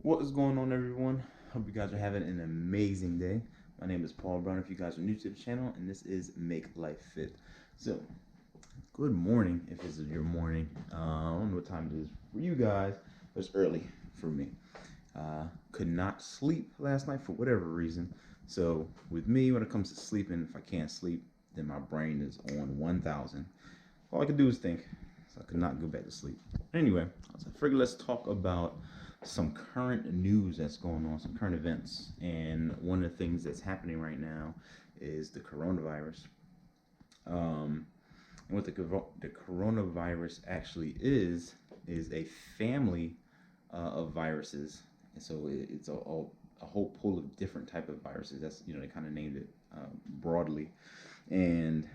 What is going on, everyone? Hope you guys are having an amazing day. My name is Paul Brown if you guys are new to the channel, and this is Make Life Fit. So, good morning if this is your morning. I don't know what time it is for you guys, but it's early for me. Could not sleep last night for whatever reason. So, with me, when it comes to sleeping, if I can't sleep, then my brain is on 1,000. All I can do is think, so I could not go back to sleep. Anyway, so I figured let's talk about some current news that's going on, some current events. And one of the things that's happening right now is the coronavirus. And what the coronavirus actually is a family of viruses. And so it's a whole pool of different type of viruses. That's, they kind of named it broadly. And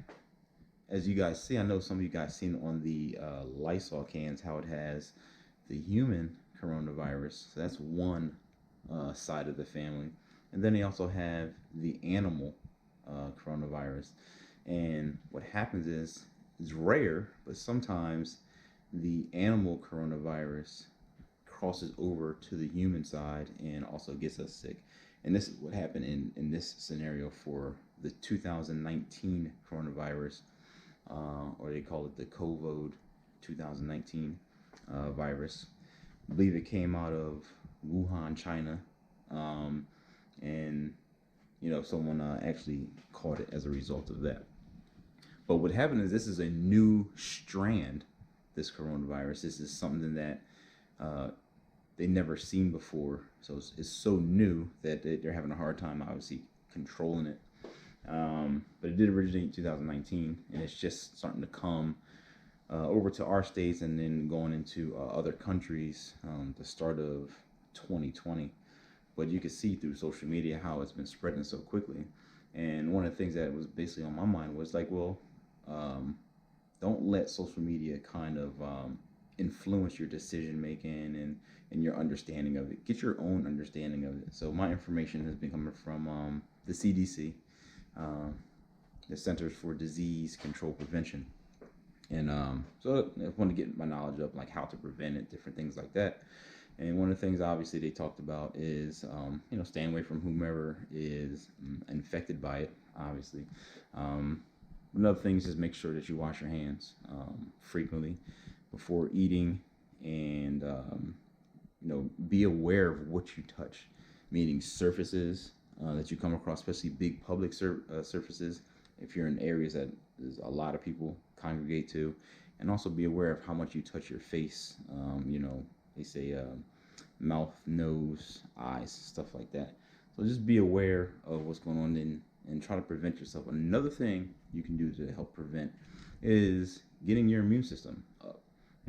as you guys see, I know some of you guys seen on the Lysol cans how it has the human coronavirus. So that's one side of the family. And then they also have the animal coronavirus. And what happens is, it's rare, but sometimes the animal coronavirus crosses over to the human side and also gets us sick. And this is what happened in this scenario for the 2019 coronavirus, or they call it the COVID 2019 virus. I believe it came out of Wuhan, China, and someone actually caught it as a result of that. But what happened is this is a new strand. This coronavirus. This is something that they never seen before. So it's so new that they're having a hard time, obviously, controlling it. But it did originate in 2019, and it's just starting to come over to our states and then going into other countries the start of 2020. But you can see through social media how it's been spreading so quickly. And one of the things that was basically on my mind was like, well, don't let social media kind of influence your decision making and your understanding of it. Get your own understanding of it. So my information has been coming from the CDC, the Centers for Disease Control Prevention. And so I want to get my knowledge up, like how to prevent it, different things like that. And one of the things, obviously, they talked about is, staying away from whomever is infected by it, obviously. Another thing is just make sure that you wash your hands frequently before eating, and, be aware of what you touch, meaning surfaces that you come across, especially big public surfaces, if you're in areas that there's a lot of people congregate to, and also be aware of how much you touch your face. They say mouth, nose, eyes, stuff like that. So just be aware of what's going on and try to prevent yourself. Another thing you can do to help prevent is getting your immune system up.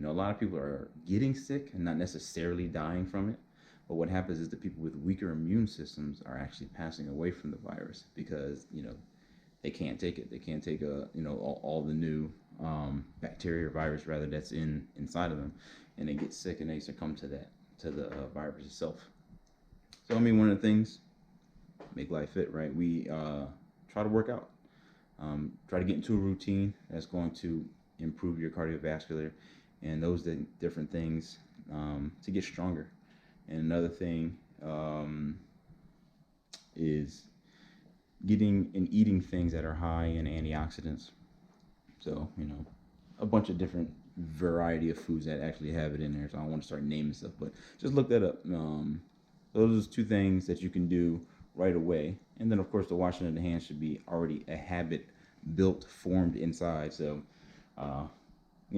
A lot of people are getting sick and not necessarily dying from it. But what happens is the people with weaker immune systems are actually passing away from the virus because, they can't take it. They can't take all the new bacteria or virus rather that's inside of them, and they get sick and they succumb to the virus itself. So one of the things, Make Life Fit, right? We try to work out, try to get into a routine that's going to improve your cardiovascular and those different things to get stronger. And another thing is getting and eating things that are high in antioxidants. So, a bunch of different variety of foods that actually have it in there. So I don't want to start naming stuff, but just look that up. Those are two things that you can do right away. And then, of course, the washing of the hands should be already a habit built, formed inside. So, I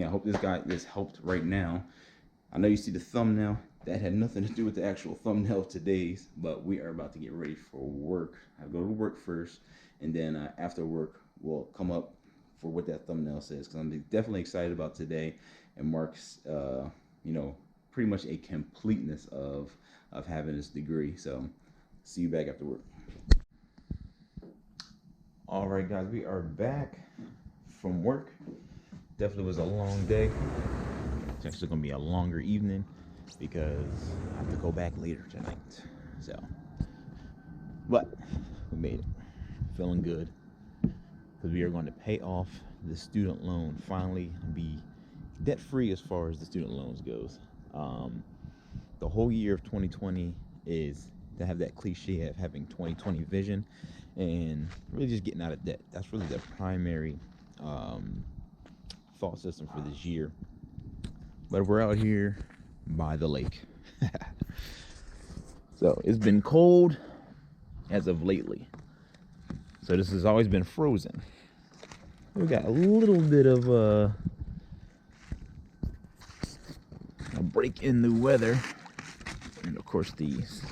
hope this helped right now. I know you see the thumbnail. That had nothing to do with the actual thumbnail of today's, but we are about to get ready for work. I go to work first, and then after work, we'll come up for what that thumbnail says, because I'm definitely excited about today. It marks, pretty much a completeness of having this degree. So, see you back after work. All right, guys, we are back from work. Definitely was a long day. It's actually going to be a longer evening because I have to go back later tonight. So, but we made it. Feeling good because we are going to pay off the student loan. Finally, be debt free as far as the student loans goes. The whole year of 2020 is to have that cliche of having 2020 vision and really just getting out of debt. That's really the primary thought system for this year. But we're out here by the lake. So it's been cold as of lately. So this has always been frozen. We got a little bit of a break in the weather. And of course these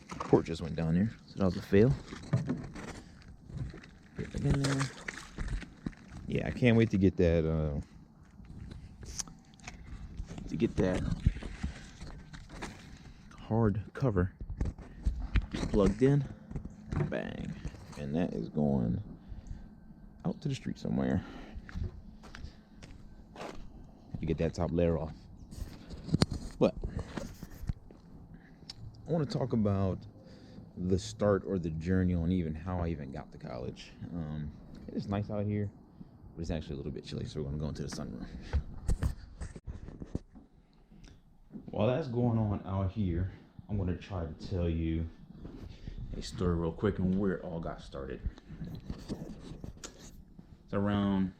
porches went down there, so that was a fail. Get back in there. Yeah, I can't wait to get that hard cover plugged in. Bang. And that is going out to the street somewhere. Have to get that top layer off. But I want to talk about the start or the journey on even how I even got to college. It's nice out here, but it's actually a little bit chilly, so we're going to go into the sunroom. While that's going on out here, I'm going to try to tell you a story real quick on where it all got started. It's around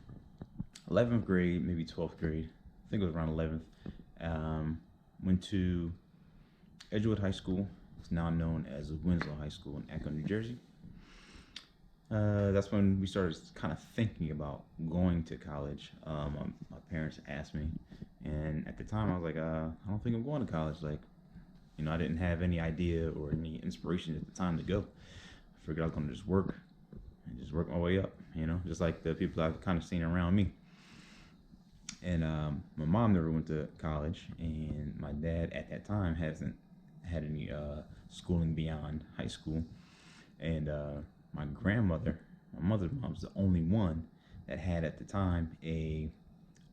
11th grade, maybe 12th grade. I think it was around 11th. Went to Edgewood High School. It's now known as Winslow High School in Akron, New Jersey. That's when we started kind of thinking about going to college. My parents asked me, and at the time I was like, I don't think I'm going to college. Like, I didn't have any idea or any inspiration at the time to go. I figured I was going to just work my way up, just like the people I've kind of seen around me. And my mom never went to college, and my dad at that time hasn't had any schooling beyond high school. And my grandmother, my mother's mom's the only one that had at the time a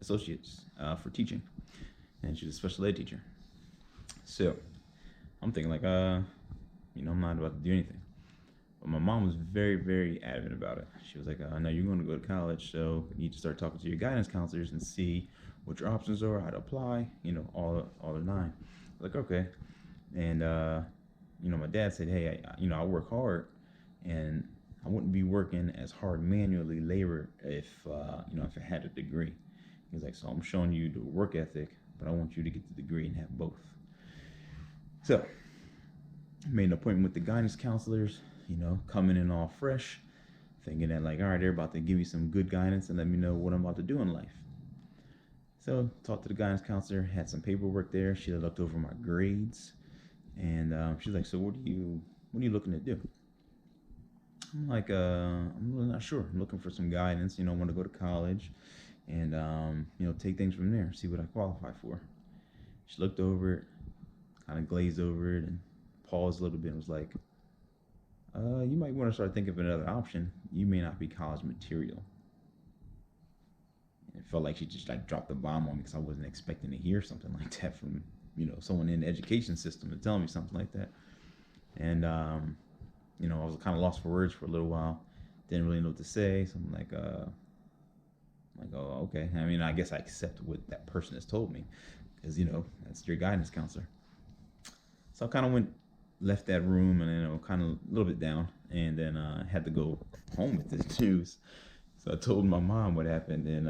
associate's for teaching, and she was a special ed teacher. So I'm thinking like, I'm not about to do anything. But my mom was very, very adamant about it. She was like, no, you're going to go to college, so you need to start talking to your guidance counselors and see what your options are, how to apply, all the nine. Like, okay. And, my dad said, hey, I work hard, and I wouldn't be working as hard manually labor if I had a degree. He's like, so I'm showing you the work ethic, but I want you to get the degree and have both. So I made an appointment with the guidance counselors, coming in all fresh, thinking that like, all right, they're about to give me some good guidance and let me know what I'm about to do in life. So talked to the guidance counselor, had some paperwork there. She looked over my grades, and she's like, so what are you looking to do? I'm like, I'm really not sure. I'm looking for some guidance, I want to go to college and, take things from there, see what I qualify for. She looked over it, kind of glazed over it, and paused a little bit and was like, you might want to start thinking of another option. You may not be college material. And it felt like she just like dropped the bomb on me because I wasn't expecting to hear something like that from, someone in the education system to tell me something like that. And, I was kind of lost for words for a little while. Didn't really know what to say. So I'm like, oh, okay. I mean, I guess I accept what that person has told me because, that's your guidance counselor. So I kind of left that room and, kind of a little bit down, and then had to go home with this news. So I told my mom what happened, and,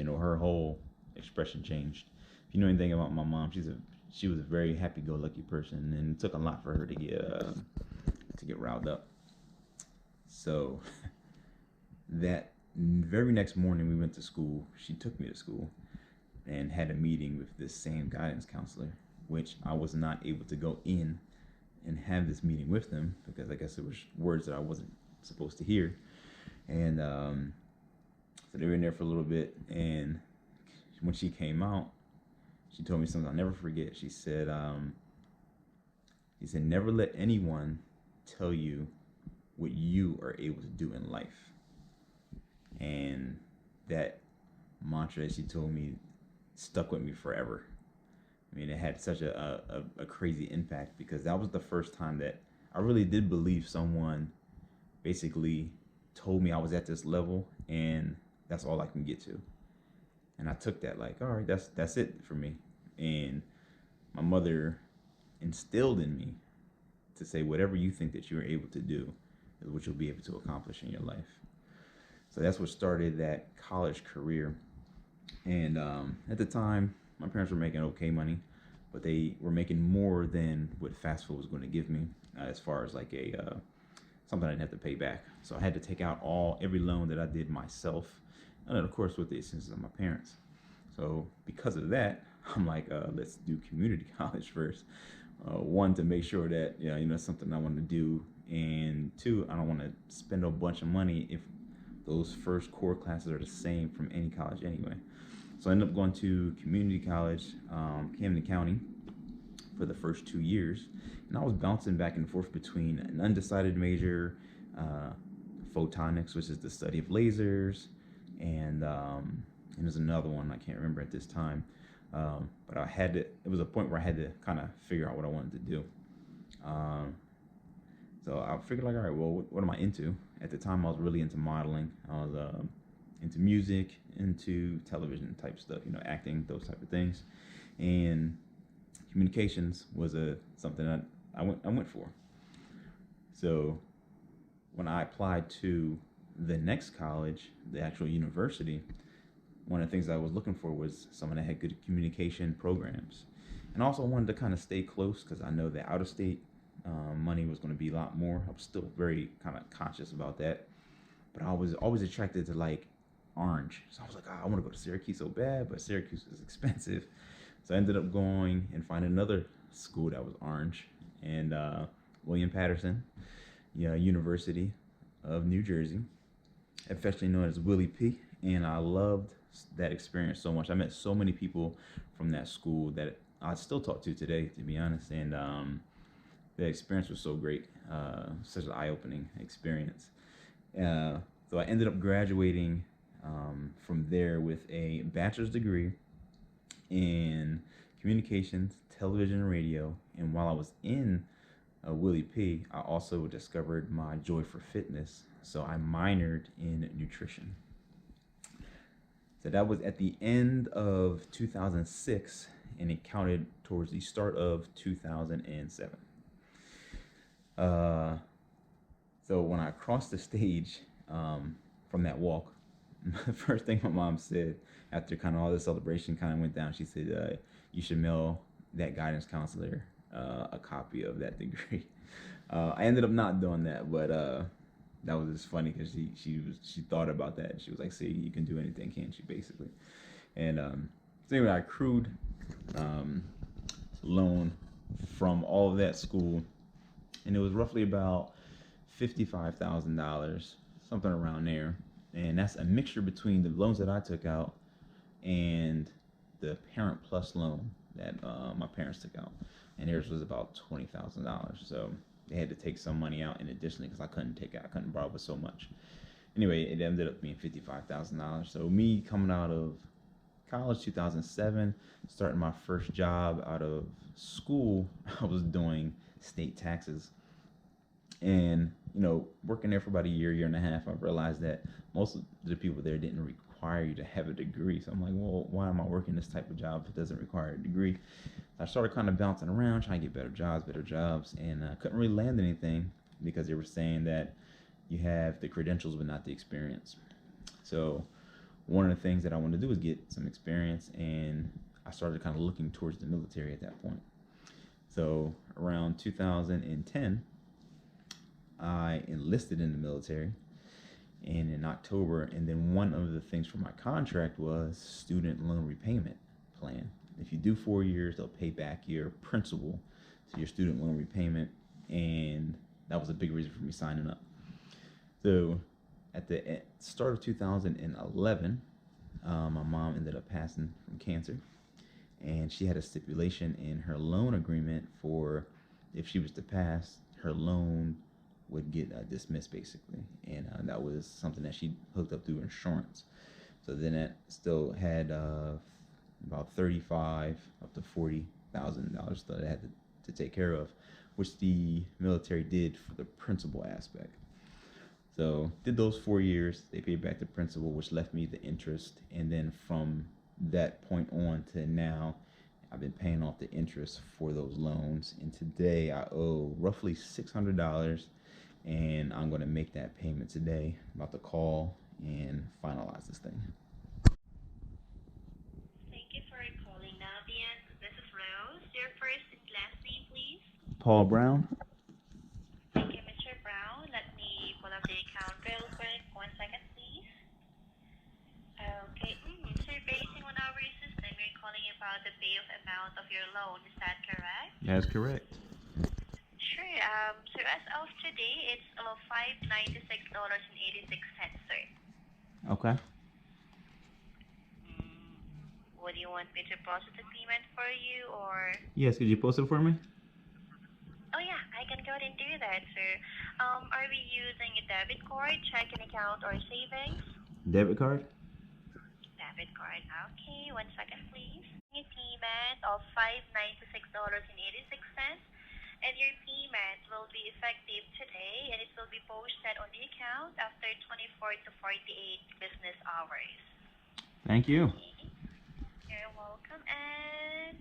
her whole expression changed. If you know anything about my mom, she was a very happy-go-lucky person, and it took a lot for her to get riled up. So that very next morning we went to school. She took me to school and had a meeting with this same guidance counselor, which I was not able to go in and have this meeting with them because I guess it was words that I wasn't supposed to hear. And so they were in there for a little bit, and when she came out, she told me something I'll never forget. She said, never let anyone tell you what you are able to do in life. And that mantra that she told me stuck with me forever. I mean, it had such a crazy impact because that was the first time that I really did believe someone basically told me I was at this level and that's all I can get to. And I took that like, all right, that's it for me. And mother instilled in me to say whatever you think that you're able to do is what you'll be able to accomplish in your life. So that's what started that college career. And at the time, my parents were making okay money, but they were making more than what fast food was going to give me, as far as like something I didn't have to pay back. So I had to take out every loan that I did myself, and then of course with the assistance of my parents. So because of that, I'm like, let's do community college first. One, to make sure that that's something I want to do, and two, I don't want to spend a bunch of money if those first core classes are the same from any college anyway. So I ended up going to community college, Camden County, for the first 2 years, and I was bouncing back and forth between an undecided major, photonics, which is the study of lasers, and there's another one I can't remember at this time. But it was a point where I had to kind of figure out what I wanted to do. So I figured, like, all right, well, what am I into? At the time, I was really into modeling. I was into music, into television type stuff, acting, those type of things. And communications was something that I went for. So when I applied to the next college, the actual university, one of the things I was looking for was someone that had good communication programs. And also wanted to kind of stay close, because I know that out-of-state money was going to be a lot more. I was still very kind of conscious about that. But I was always attracted to, like, Orange. So I was like, I want to go to Syracuse so bad, but Syracuse is expensive. So I ended up going and finding another school that was Orange, and William Patterson University of New Jersey, affectionately known as Willie P. And I loved that experience so much. I met so many people from that school that I still talk to today, to be honest. And the experience was so great, such an eye-opening experience. So I ended up graduating from there with a bachelor's degree in communications, television, and radio. And while I was in Willie P, I also discovered my joy for fitness. So I minored in nutrition. So that was at the end of 2006, and it counted towards the start of 2007. So when I crossed the stage from that walk, the first thing my mom said after kind of all the celebration kind of went down, she said, you should mail that guidance counselor a copy of that degree. I ended up not doing that, but that was just funny, because she thought about that, and she was like, see, you can do anything, can't you, basically. And so anyway, I accrued loan from all of that school, and it was roughly about $55,000, something around there. And that's a mixture between the loans that I took out and the Parent Plus loan that my parents took out. And theirs was about $20,000. So they had to take some money out in addition, because I couldn't borrow with so much. Anyway, it ended up being $55,000. So me coming out of college, 2007, starting my first job out of school, I was doing state taxes. And working there for about a year and a half, I realized that most of the people there didn't require you to have a degree. So I'm like, well, why am I working this type of job if it doesn't require a degree? I started kind of bouncing around, trying to get better jobs, and I couldn't really land anything, because they were saying that you have the credentials but not the experience. So one of the things that I wanted to do was get some experience, and I started kind of looking towards the military at that point. So around 2010, I enlisted in the military, and in October, and then one of the things for my contract was student loan repayment plan. If you do 4 years, they'll pay back your principal, so your student loan repayment, and that was a big reason for me signing up. So at the start of 2011, my mom ended up passing from cancer, and she had a stipulation in her loan agreement for, if she was to pass, her loan would get dismissed, basically. And that was something that she hooked up through insurance. So then that still had about $35,000 up to $40,000 that I had to take care of, which the military did for the principal aspect. So did those 4 years, they paid back the principal, which left me the interest. And then from that point on to now, I've been paying off the interest for those loans, and today I owe roughly $600, and I'm going to make that payment today. I'm about to call and finalize this thing. Thank you for calling Navient. This is Rose. Your first and last name, please. Paul Brown. Thank you, Mr. Brown. Let me pull up the account real quick. 1 second, please. Okay. So basing on our system, you're calling about the payoff amount of your loan. Is that correct? That's correct. Sure. So as of today, it's $596.86, sir. Okay. Would you want me to process the payment for you, or? Yes, could you post it for me? Oh yeah, I can go ahead and do that, sir. Are we using a debit card, checking account, or savings? Debit card? Debit card. Okay, 1 second, please. A payment of $596.86, and your payment will be effective today, and it will be posted on the account after 24 to 48 business hours. Thank you. Okay. You're welcome, and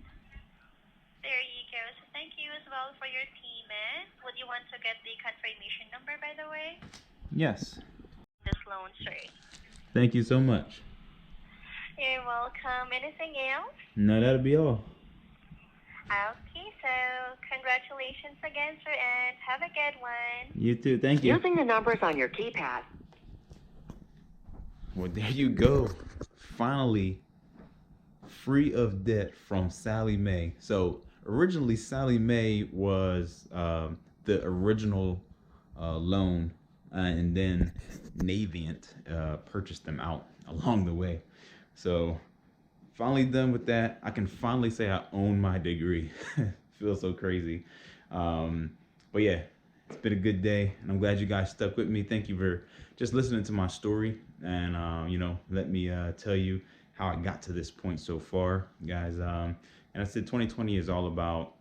there you go. So thank you as well for your payment. Would you want to get the confirmation number, by the way? Yes. This loan, sir. Thank you so much. You're welcome. Anything else? No, that'll be all. Okay, so congratulations again, sir, and have a good one. You too. Thank you. Using the numbers on your keypad. Well, there you go. Finally, free of debt from Sally Mae. So originally, Sally Mae was the original loan, and then Navient purchased them out along the way. So finally done with that. I can finally say I own my degree. Feels so crazy. But yeah, it's been a good day, and I'm glad you guys stuck with me. Thank you for just listening to my story, and let me tell you how I got to this point so far, guys. And I said 2020 is all about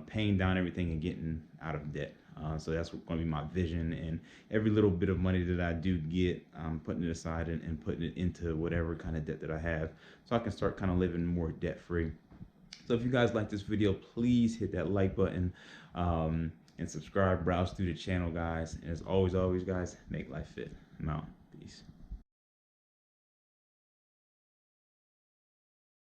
paying down everything and getting out of debt. So that's going to be my vision, and every little bit of money that I do get, I'm putting it aside and putting it into whatever kind of debt that I have, so I can start kind of living more debt free. So if you guys like this video, please hit that like button and subscribe, browse through the channel, guys. And as always, guys, make life fit. I'm out. Peace.